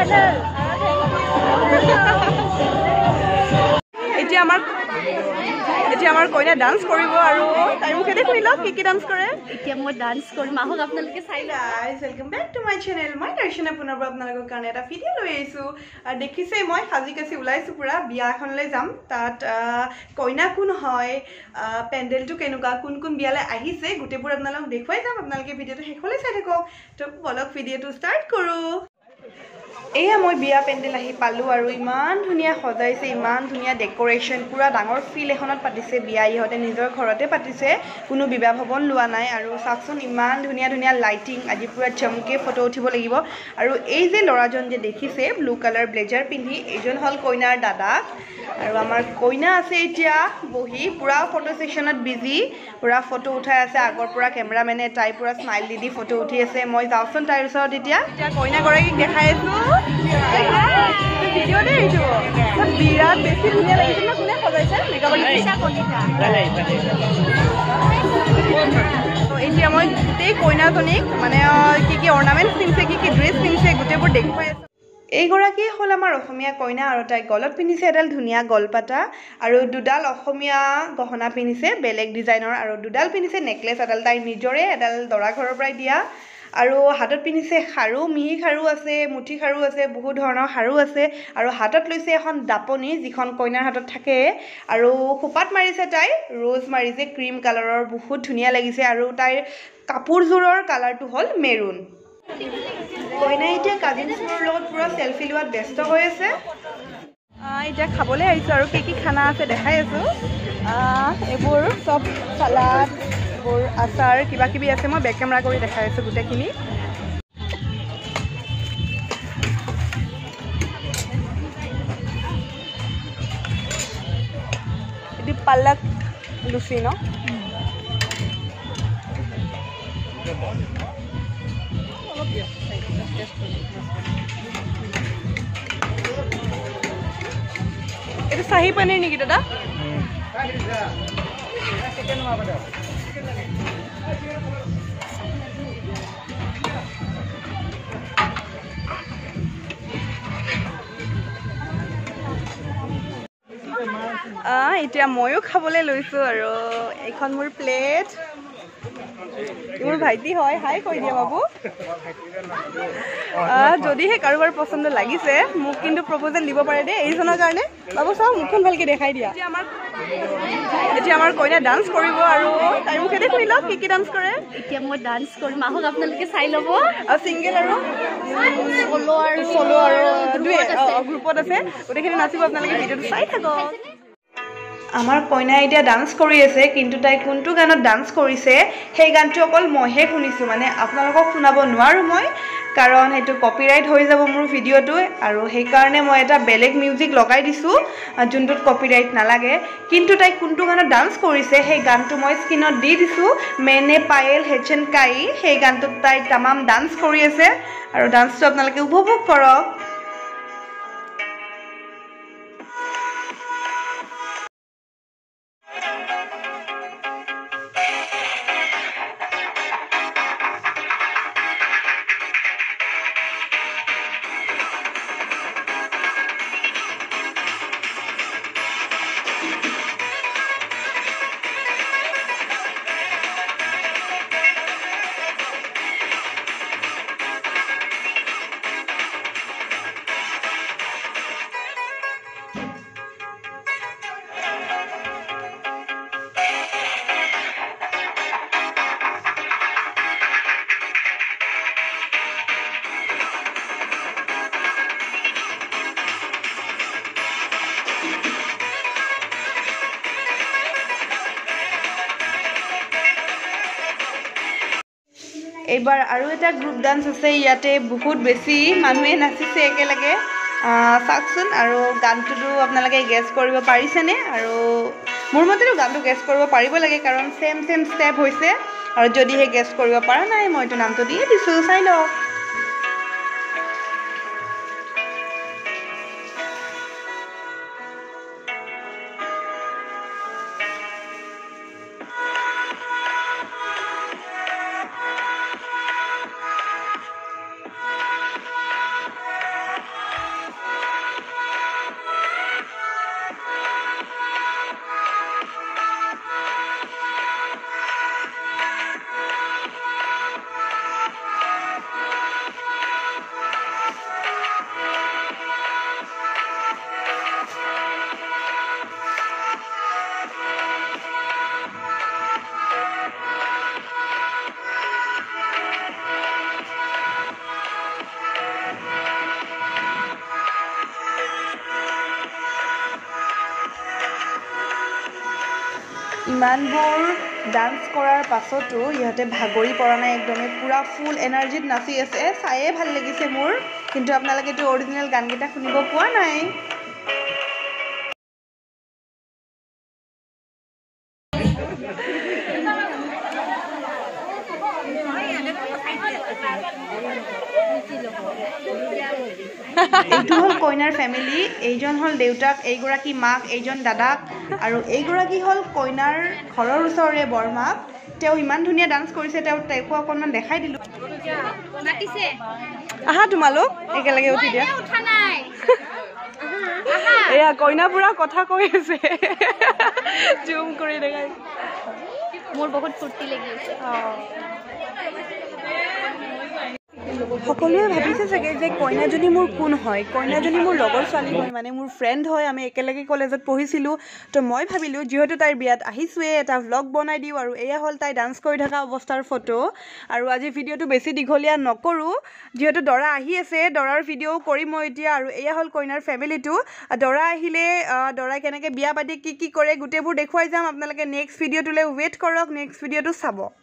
channel. এতিয়া আমাৰ কইনা ডান্স কৰিব আৰু তাই মুখেতে শুনি লওক কি ডান্স কৰে এতিয়া মই ডান্স কৰিম আহক আপোনালোকে চাই লওক guys welcome back to my channel মই দৰ্শনা পুনৰবাৰ আপোনালোকৰ কাৰণে এটা ভিডিঅ' লৈ আহিছো আৰু দেখিছে মই সাজি কাছি ওলাইছো পুৰা বিয়া এখনলৈ যাম তাত কইনা কোন হয় পেন্ডেলটো কেনেকুৱা কোন কোন বিয়ালৈ আহিছে গোটেইবোৰ আপোনালোকক দেখুৱাই যাম আপোনালোকে ভিডিঅ'টো শেষলৈ চাই থাকক তো বলক ভিডিঅ'টো ষ্টাৰ্ট কৰো এয়া মই বিয়া পেন্ডেল আহি পালো আৰু ইমান ধুনিয়া সজাইছে ইমান ধুনিয়া ডেকোৰেশন পুৰা ডাঙৰ ফিল এখনত পাতিছে বিয়া ইহতে নিজৰ ঘৰতে পাতিছে কোনো বিবাহ ভৱন লোৱা নাই আৰু সাকচোন ইমান ধুনিয়া ধুনিয়া লাইটিং আজি পুৰা চমকে ফটো উঠিব লাগিব আৰু এই যে লৰাজন যে দেখিছে ব্লু কালাৰ ব্লেজাৰ পিন্ধি এইজন হল কইনাৰ দাদা আৰু আমাৰ কইনা আছে এতিয়া বহি পুৰা ফটো সেশনত বিজি পুৰা ফটো উঠাই আছে আগৰ পুৰা ক্যামেৰামেনে তাই পুৰা স্মাইল দি ফটো উঠি আছে মই যাওঁচোন তাইৰ ওচৰত এতিয়া কইনা গৰাকীক দেখাই আছো ভিডিঅ' দে এইটো বিৰাট বেছি ধুনীয়া লাগিছে না কোনে সজাইছে মেকআপ আৰ্টিষ্ট কলিতা এতিয়া মই গোটেই কইনাজনীক মানে কি অৰ্নামেণ্টছ পিন্ধিছে কি ড্ৰেছ পিন্ধিছে গোটেইবোৰ দেখুৱাই আছো এইগৰাকী হ'ল আমাৰ অসমীয়া কইনা আৰু তাই গলত পিন্ধিছে এডাল ধুনীয়া গলপাতা আৰু দুডাল অসমীয়া গহনা পিন্ধিছে বেলেগ ডিজাইনৰ আৰু দুডাল পিন্ধিছে নেকলেছ এডাল তাই নিজৰে এডাল দৰা ঘৰৰ পৰাই দিয়া আৰু হাতত পিন্ধিছে খাৰু মিহি খাৰু আছে মুঠি খাৰু আছে বহুত ধৰণৰ খাৰু আছে আৰু হাতত লৈছে এখন দাপনি যিখন কইনাৰ হাতত থাকে আৰু খোপাত মাৰিছে তাই ৰ'জ মাৰিছে ক্ৰীম কালাৰৰ বহুত ধুনীয়া লাগিছে আৰু তাইৰ কাপোৰজোৰৰ কালাৰটো হ'ল মেৰুন কইনা এতিয়া কাজিনছৰ লগত পুৰা সেলফি লোৱাত ব্যস্ত হৈ আছে এতিয়া খাবলৈ আহিছো আৰু কি খানা আছে দেখাই আছো এইবোৰ সব সালাড এইবোৰ আচাৰ কিবা কিবি আছে মই বেক কেমেৰা কৰি দেখাই আছো গোটেইখিনি এটি পালক লুচি ন এটা শাহী পনীৰ নেকি দাদা এতিয়া ময়ো খাবলৈ লৈছো আৰু এইখন মোৰ প্লেট মোৰ ভাইটি হয় হাই কৈ দিয়া বাবু যদিহে কাৰোবাৰ পছন্দ লাগিছে মোক কিন্তু প্ৰপ'জেল দিব পাৰে দেই এইজনৰ কাৰণে বাবু চাওক মুখখন ভালকে দেখাই দিয়া এতিয়া আমাৰ কইনা ডান্স কৰিব আৰু তাই মুখেতে শুনি লওক কি ডান্স কৰে এতিয়া মই ডান্স কৰিম আহক আপোনালোকে চাই ল'ব চিংগল আৰু চলো আৰু গ্ৰুপত আছে গোটেইখিনি নাচিব আপোনালোকে ভিডিঅ'টো চাই থাকক আমাৰ কইনা এতিয়া ডান্স কৰি আছে কিন্তু তাই কোনটো গানত ডান্স কৰিছে সেই গানটো অকল মইহে শুনিছো মানে আপোনালোকক শুনাব নোৱাৰো মই কাৰণ হেতু কপিৰাইট হৈ যাব মোৰ ভিডিঅ'টো আৰু সেই কাৰণে মই এটা বেলেগ মিউজিক লগাই দিছো যোনটোত কপিৰাইট নালাগে কিন্তু তাই কোনটো গানত ডান্স কৰিছে সেই গানটো মই স্ক্ৰীনত দি দিছো মেনে পায়েল হেচন কাই সেই গানটোত তাই तमाम ডান্স কৰি আছে আৰু ডান্সটো আপোনালোকে উপভোগ কৰক এইবাৰ আৰু এটা গ্ৰুপ ডান্স আছে ইয়াতে বহুত বেছি মানুহে নাচিছে একেলগে সাকচোন আৰু গানটো আপোনালোকে গেছ কৰিব পাৰিছেনে আৰু মোৰ মতেতো গানটো গেছ কৰিব পাৰিব লাগে কাৰণ সেম ষ্টেপ হৈছে আৰু যদি হে গেছ কৰিব পৰা নাই মইতো নামটো দিয়ে দিছো চাই লওক ইমানবোৰ ডান্স কৰাৰ পাছতো ইহঁতে ভাগৰি পৰা নাই একদমেই পুৰা ফুল এনাৰ্জিত নাচি আছে চায়ে ভাল লাগিছে মোৰ কিন্তু আপোনালোকেতো অৰিজিনেল গানকেইটা শুনিব পোৱা নাই এইটো হল কইনাৰ ফ্যামিলি এইজন হল দেউতাক এইগৰাকী মাক এইজন দাদাক আৰু এইগৰাকী হল কইনাৰ ঘৰৰ ওচৰৰে বৰমাক তেওঁ ইমান ধুনীয়া ডান্স কৰিছে তেওঁকো অকণমান দেখাই দিলো মাতিছে আহা তোমালোক একেলগে উঠি দিয়া এয়া কইনা পুৰা কথা কৈ আছে জুম কৰি দেখাই মোৰ বহুত ফূৰ্তি লাগি আছে সকলোৱে ভাবিছে চাগে যে কইনাজনী মোৰ কোন হয় কইনাজনী মোৰ লগৰ ছোৱালী হয় মানে মোৰ ফ্ৰেণ্ড হয় আমি একেলগে কলেজত পঢ়িছিলোঁ তো মই ভাবিলোঁ যিহেতু তাইৰ বিয়াত আহিছোঁৱে এটা ভ্লগ বনাই দিওঁ আৰু এয়া হ'ল তাই ডান্স কৰি থকা অৱস্থাৰ ফটো আৰু আজি ভিডিঅ'টো বেছি দীঘলীয়া নকৰোঁ যিহেতু দৰা আহি আছে দৰাৰ ভিডিঅ' কৰিম মই এতিয়া আৰু এয়া হ'ল কইনাৰ ফেমিলিটো দৰা আহিলে দৰাই কেনেকৈ বিয়া পাতি কি কৰে গোটেইবোৰ দেখুৱাই যাম আপোনালোকে নেক্সট ভিডিঅ'টোলৈ ৱেইট কৰক নেক্সট ভিডিঅ'টো চাব